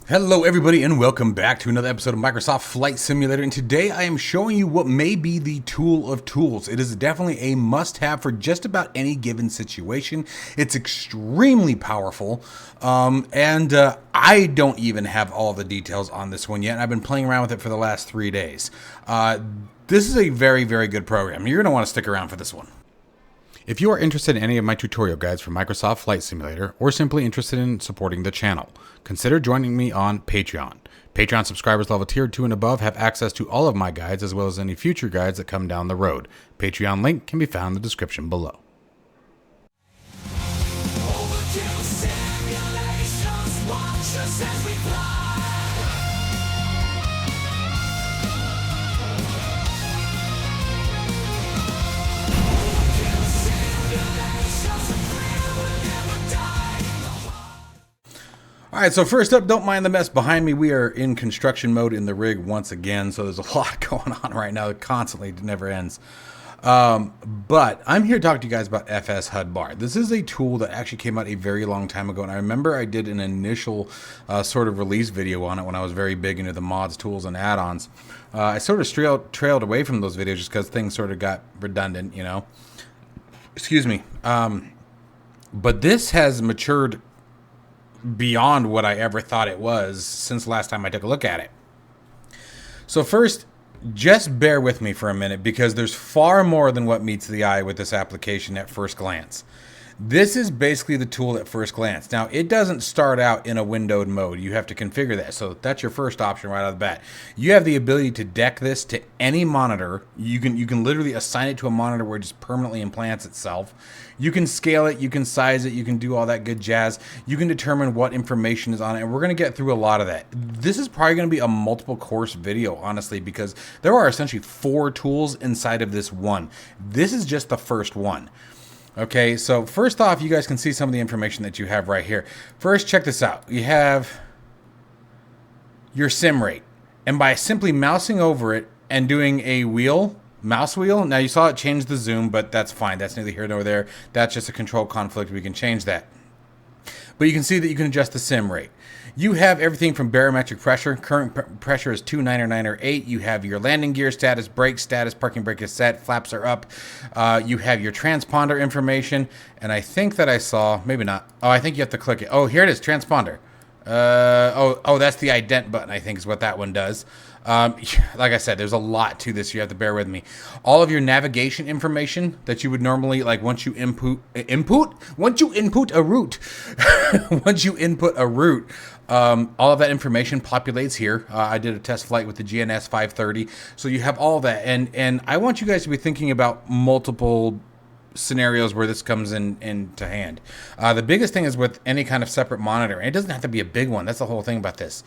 Hello everybody and welcome back to another episode of Microsoft Flight Simulator, and today I am showing you what may be the tool of tools. It is definitely a must-have for just about any given situation. It's extremely powerful, and I don't even have all the details on this one yet, and I've been playing around with it for the last 3 days. This is a very, very good program. You're going to want to stick around for this one. If you are interested in any of my tutorial guides for Microsoft Flight Simulator, or simply interested in supporting the channel, consider joining me on Patreon. Patreon subscribers level tier 2 and above have access to all of my guides, as well as any future guides that come down the road. Patreon link can be found in the description below. Alright, so first up, don't mind the mess behind me. We are in construction mode in the rig once again, so there's a lot going on right now. It constantly never ends. But I'm here to talk to you guys about FS HudBar. This is a tool that actually came out a very long time ago, and I remember I did an initial sort of release video on it when I was very big into the mods, tools, and add-ons. I sort of trailed away from those videos just because things sort of got redundant, you know. Excuse me. But this has matured beyond what I ever thought it was since the last time I took a look at it. So first, just bear with me for a minute because there's far more than what meets the eye with this application at first glance. This is basically the tool at first glance. Now, it doesn't start out in a windowed mode. You have to configure that. So that's your first option right out of the bat. You have the ability to deck this to any monitor. You can literally assign it to a monitor where it just permanently implants itself. You can scale it, you can size it, you can do all that good jazz. You can determine what information is on it, and we're going to get through a lot of that. This is probably going to be a multiple course video, honestly, because there are essentially 4 tools inside of this one. This is just the first one. Okay, so first off, you guys can see some of the information that you have right here. First, check this out. You have your sim rate. And by simply mousing over it and doing a mouse wheel, now you saw it change the zoom, but that's fine. That's neither here nor there. That's just a control conflict. We can change that. But you can see that you can adjust the sim rate. You have everything from barometric pressure. Current pressure is 2, 9, or 9, or 8. You have your landing gear status, brake status, parking brake is set, flaps are up. You have your transponder information. And I think that I saw, maybe not. Oh, I think you have to click it. Oh, here it is, transponder. That's the ident button, I think is what that one does. Like I said, there's a lot to this. You have to bear with me. All of your navigation information that you would normally, like once you input a route, all of that information populates here. I did a test flight with the GNS 530. So you have all that. And I want you guys to be thinking about multiple scenarios where this comes into hand. The biggest thing is with any kind of separate monitor, and it doesn't have to be a big one. That's the whole thing about this.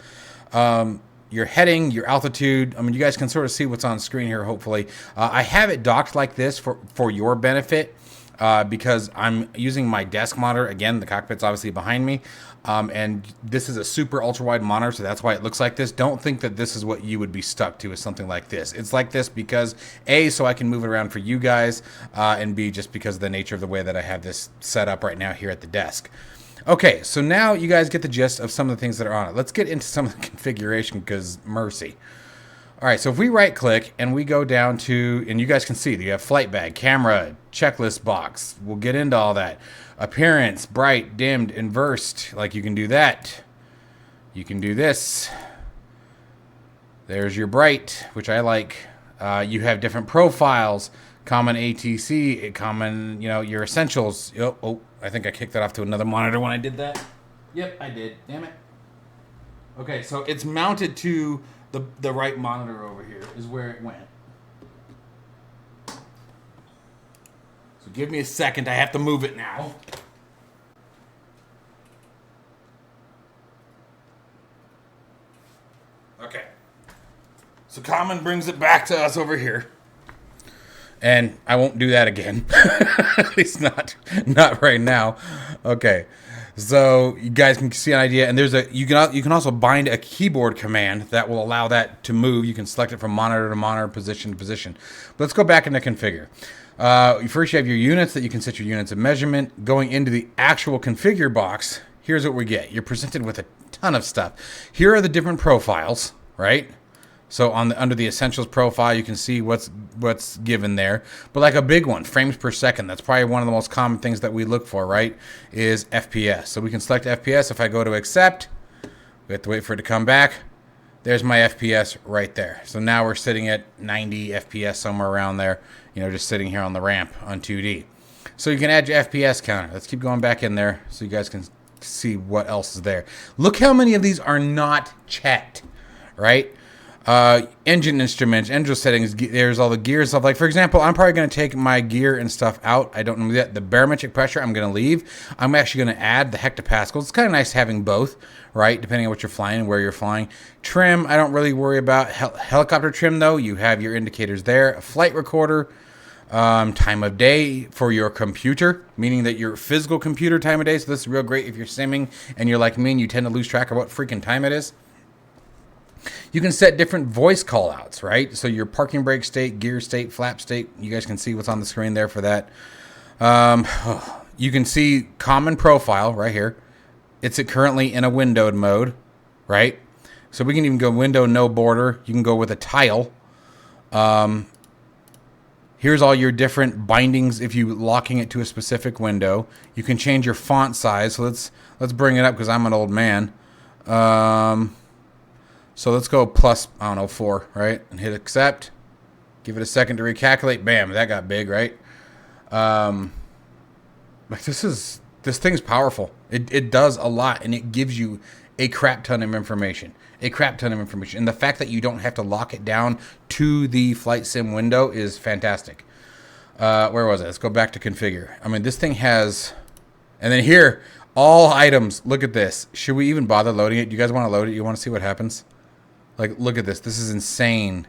Your heading, your altitude. I mean, you guys can sort of see what's on screen here, hopefully. I have it docked like this for your benefit because I'm using my desk monitor. Again, the cockpit's obviously behind me. And this is a super ultra wide monitor, so that's why it looks like this. Don't think that this is what you would be stuck to, is something like this. It's like this because A, so I can move it around for you guys, and B, just because of the nature of the way that I have this set up right now here at the desk. Okay, so now you guys get the gist of some of the things that are on it. Let's get into some of the configuration because mercy. All right, so if we right click and we go down to, and you guys can see, you have flight bag, camera, checklist box. We'll get into all that. Appearance, bright, dimmed, inversed. Like you can do that. You can do this. There's your bright, which I like. You have different profiles, common ATC, common, your essentials. Oh, I think I kicked that off to another monitor when I did that. Yep, I did. Damn it. Okay, so it's mounted to the right monitor over here is where it went. So give me a second. I have to move it now. Okay. So Common brings it back to us over here. And I won't do that again. At least not right now. Okay. So you guys can see an idea, and you can also bind a keyboard command that will allow that to move. You can select it from monitor to monitor, position to position. But let's go back into configure. First, you have your units that you can set your units of measurement. Going into the actual configure box, here's what we get. You're presented with a ton of stuff. Here are the different profiles, right? So on the under the essentials profile, you can see what's given there. But like a big one, frames per second. That's probably one of the most common things that we look for, right? Is FPS. So we can select FPS. If I go to accept, we have to wait for it to come back. There's my FPS right there. So now we're sitting at 90 FPS, somewhere around there, you know, just sitting here on the ramp on 2D. So you can add your FPS counter. Let's keep going back in there so you guys can see what else is there. Look how many of these are not checked, right? Engine instruments, engine settings, there's all the gear stuff. Like, for example, I'm probably going to take my gear and stuff out. I don't know that. The barometric pressure, I'm going to leave. I'm actually going to add the hectopascals. It's kind of nice having both, right? Depending on what you're flying and where you're flying. Trim, I don't really worry about. Helicopter trim, though, you have your indicators there. A flight recorder. Time of day for your computer, meaning that your physical computer time of day. So this is real great if you're simming and you're like me and you tend to lose track of what freaking time it is. You can set different voice callouts, right? So your parking brake state, gear state, flap state. You guys can see what's on the screen there for that. You can see common profile right here. It's currently in a windowed mode, right? So we can even go window, no border. You can go with a tile. Here's all your different bindings if you locking it to a specific window. You can change your font size. So let's bring it up because I'm an old man. So let's go plus, I don't know, 4, right? And hit accept. Give it a second to recalculate. Bam, that got big, right? Like this thing's powerful. It does a lot, and it gives you a crap ton of information. A crap ton of information. And the fact that you don't have to lock it down to the flight sim window is fantastic. Where was it? Let's go back to configure. I mean, this thing has, and then here, all items. Look at this. Should we even bother loading it? Do you guys want to load it? You want to see what happens? Like, look at this. This is insane.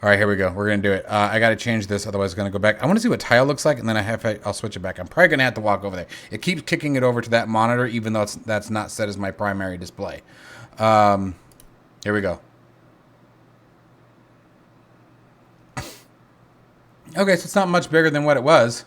All right, here we go. We're going to do it. I got to change this. Otherwise, it's going to go back. I want to see what tile looks like, and then I'll switch it back. I'm probably going to have to walk over there. It keeps kicking it over to that monitor, even though that's not set as my primary display. Here we go. Okay, so it's not much bigger than what it was.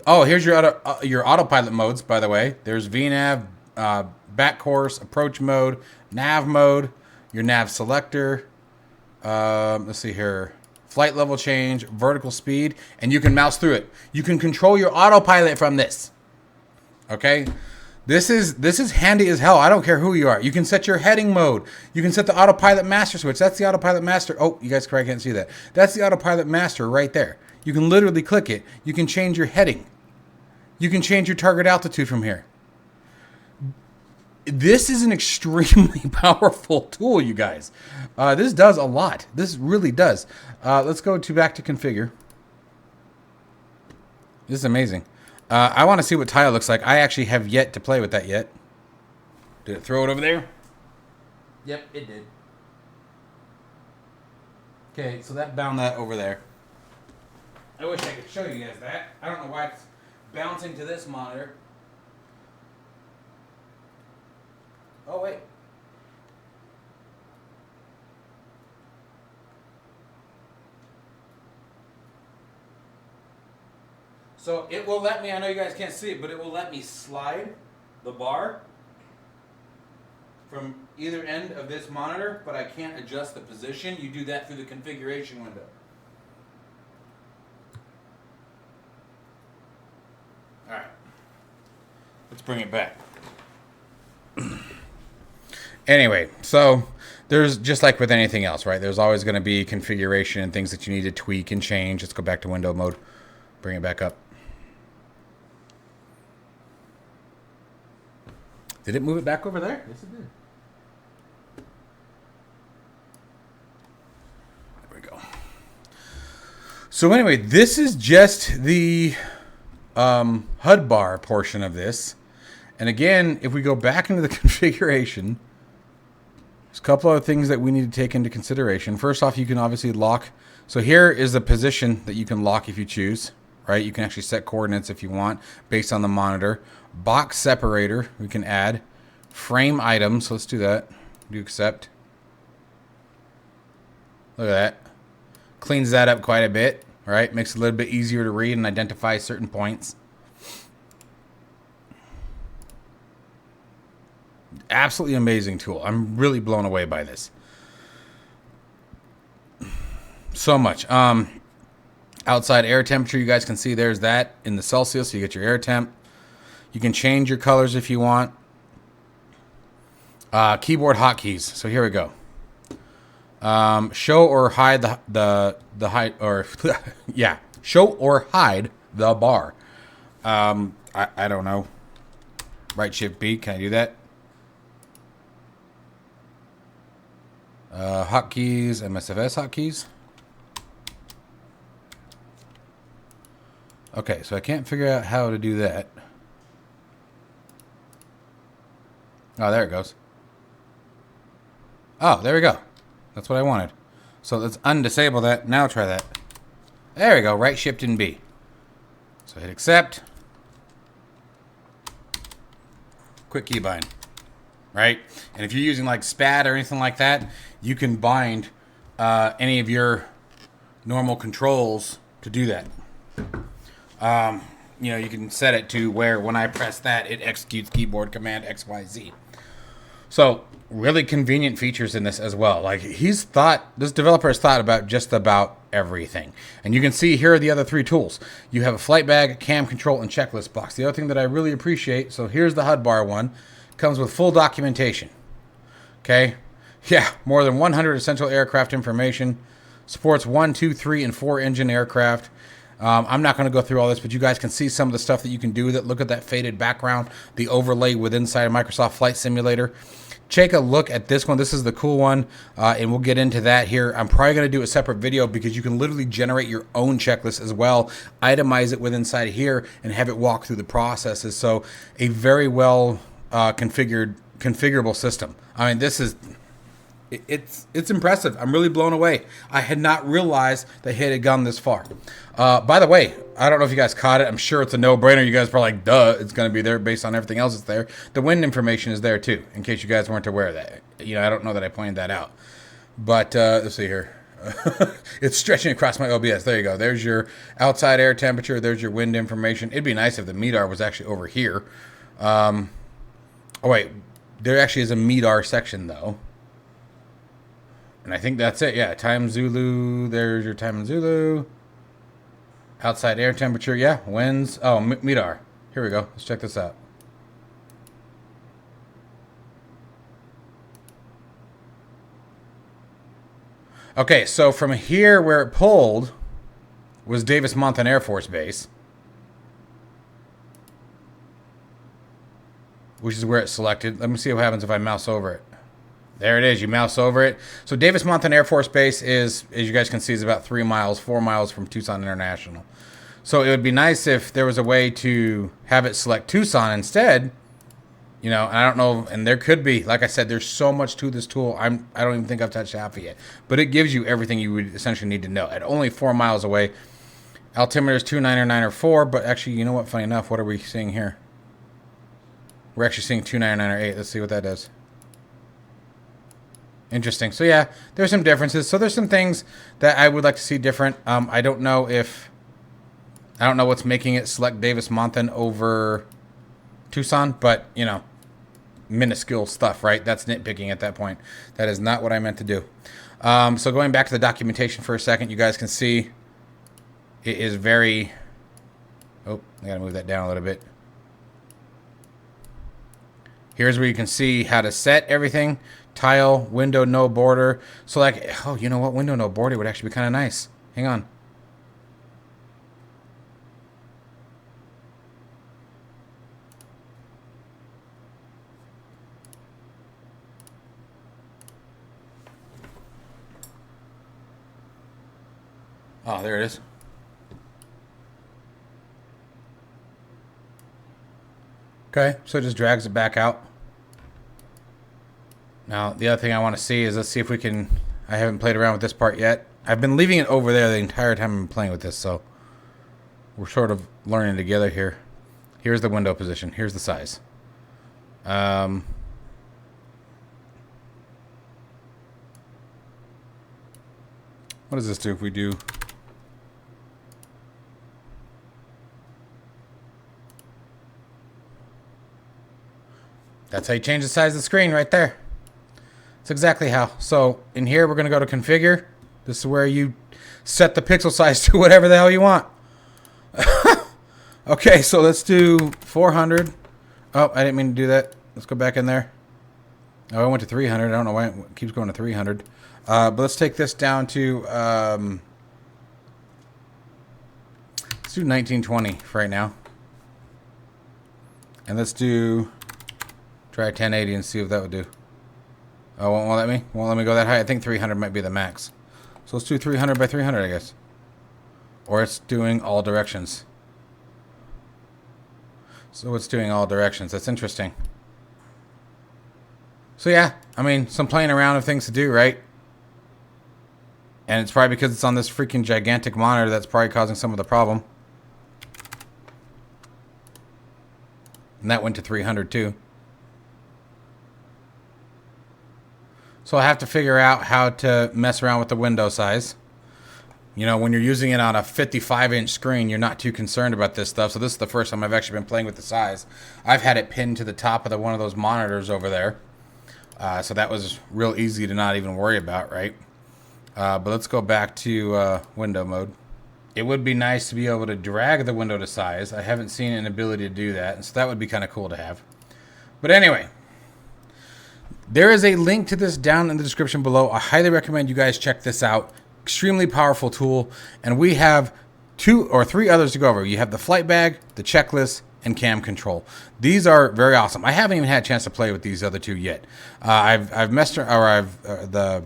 Oh, here's your autopilot modes, by the way. There's VNav, back course, approach mode, nav mode, your nav selector. Let's see here. Flight level change, vertical speed, and you can mouse through it. You can control your autopilot from this. Okay? This is handy as hell. I don't care who you are. You can set your heading mode. You can set the autopilot master switch. That's the autopilot master. Oh, you guys probably can't see that. That's the autopilot master right there. You can literally click it. You can change your heading. You can change your target altitude from here. This is an extremely powerful tool, you guys. This does a lot. This really does. Let's go back to configure. This is amazing. I want to see what tile looks like. I actually have yet to play with that yet. Did it throw it over there? Yep, it did. Okay, so that bound that over there. I wish I could show you guys that. I don't know why it's bouncing to this monitor. Oh, wait. So it will let me, I know you guys can't see it, but it will let me slide the bar from either end of this monitor, but I can't adjust the position. You do that through the configuration window. All right. Let's bring it back. Anyway, so there's just like with anything else, right? There's always going to be configuration and things that you need to tweak and change. Let's go back to window mode. Bring it back up. Did it move it back over there? Yes, it did. There we go. So anyway, this is just the HudBar portion of this. And again, if we go back into the configuration, there's a couple of things that we need to take into consideration. First off, you can obviously lock. So here is the position that you can lock if you choose, right? You can actually set coordinates if you want based on the monitor. Box separator, we can add. Frame items, so let's do that. Do accept. Look at that. Cleans that up quite a bit, right? Makes it a little bit easier to read and identify certain points. Absolutely amazing tool. I'm really blown away by this. So much. Outside air temperature, you guys can see there's that in the Celsius. So you get your air temp. You can change your colors if you want. Keyboard hotkeys. So here we go. Show or hide the hide or yeah. Show or hide the bar. I don't know. Right shift B. Can I do that? Hotkeys. MSFS hotkeys. Okay, so I can't figure out how to do that. Oh, there it goes. Oh, there we go. That's what I wanted. So let's undisable that. Now try that. There we go. Right shift and B. So hit accept. Quick key bind. Right? And if you're using like SPAT or anything like that, you can bind any of your normal controls to do that. You know, you can set it to where when I press that, it executes keyboard command XYZ. So really convenient features in this as well. Like this developer has thought about just about everything. And you can see here are the other three tools. You have a flight bag, cam control, and checklist box. The other thing that I really appreciate, so here's the HudBar one, comes with full documentation. Okay. Yeah. More than 100 essential aircraft information, supports 1, 2, 3, and 4 engine aircraft. I'm not going to go through all this, but you guys can see some of the stuff that you can do with it. Look at that faded background, the overlay with inside of Microsoft Flight Simulator. Take a look at this one. This is the cool one, and we'll get into that here. I'm probably going to do a separate video because you can literally generate your own checklist as well, itemize it with inside here, and have it walk through the processes. So a very well configurable system. I mean, this is... It's impressive. I'm really blown away. I had not realized that it had gone this far. By the way, I don't know if you guys caught it. I'm sure it's a no-brainer. You guys are probably like, duh, it's going to be there based on everything else that's there. The wind information is there too, in case you guys weren't aware of that. You know, I don't know that I pointed that out. But let's see here. It's stretching across my OBS. There you go. There's your outside air temperature. There's your wind information. It'd be nice if the MEDAR was actually over here. Oh, wait. There actually is a MEDAR section, though. And I think that's it. Yeah, time Zulu. There's your time in Zulu. Outside air temperature. Yeah, winds. Oh, MEDAR. Here we go. Let's check this out. Okay, so from here where it pulled was Davis-Monthan Air Force Base, which is where it's selected. Let me see what happens if I mouse over it. There it is. You mouse over it. So Davis-Monthan Air Force Base is, as you guys can see, is about 4 miles from Tucson International. So it would be nice if there was a way to have it select Tucson instead. You know, I don't know, and there could be. Like I said, there's so much to this tool. I don't even think I've touched half of it yet. But it gives you everything you would essentially need to know. At only 4 miles away, altimeter is 2994. But actually, you know what? Funny enough, what are we seeing here? We're actually seeing 2998. Let's see what that does. Interesting. So yeah, there's some differences. So there's some things that I would like to see different. I don't know what's making it select Davis-Monthan over Tucson, but you know, minuscule stuff, right? That's nitpicking at that point. That is not what I meant to do. So going back to the documentation for a second, you guys can see it is very... Oh, I gotta move that down a little bit. Here's where you can see how to set everything. Tile, window, no border. So like, oh, you know what? Window, no border would actually be kind of nice. Hang on. Oh, there it is. Okay, so it just drags it back out. Now, the other thing I want to see is, let's see if we can... I haven't played around with this part yet. I've been leaving it over there the entire time I've been playing with this, so we're sort of learning together here. Here's the window position. Here's the size. What does this do if we do... That's how you change the size of the screen right there. That's exactly how. So in here, we're going to go to configure. This is where you set the pixel size to whatever the hell you want. Okay, so let's do 400. Oh, I didn't mean to do that. Let's go back in there. Oh, I went to 300. I don't know why it keeps going to 300. But let's take this down to... let's do 1920 for right now. And let's do... Try 1080 and see what that would do. Oh, won't let me? Won't let me go that high? I think 300 might be the max. So let's do 300 by 300, I guess. Or it's doing all directions. So it's doing all directions. That's interesting. So yeah, I mean, some playing around of things to do, right? And it's probably because it's on this freaking gigantic monitor that's probably causing some of the problem. And that went to 300 too. So I have to figure out how to mess around with the window size. You know, when you're using it on a 55-inch screen, you're not too concerned about this stuff. So this is the first time I've actually been playing with the size. I've had it pinned to the top of one of those monitors over there. So that was real easy to not even worry about, right? But let's go back to window mode. It would be nice to be able to drag the window to size. I haven't seen an ability to do that, and so that would be kind of cool to have. But anyway, there is a link to this down in the description below. I highly recommend you guys check this out. Extremely powerful tool, and we have 2 or 3 others to go over. You have the flight bag, the checklist, and cam control. These are very awesome. I haven't even had a chance to play with these other 2 yet. I've messed around, the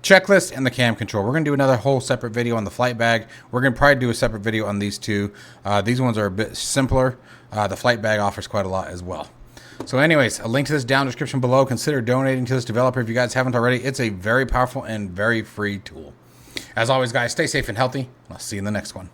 checklist and the cam control. We're going to do another whole separate video on the flight bag. We're going to probably do a separate video on these 2. These ones are a bit simpler. The flight bag offers quite a lot as well. So anyways, a link to this down in the description below. Consider donating to this developer if you guys haven't already. It's a very powerful and very free tool. As always, guys, stay safe and healthy. I'll see you in the next one.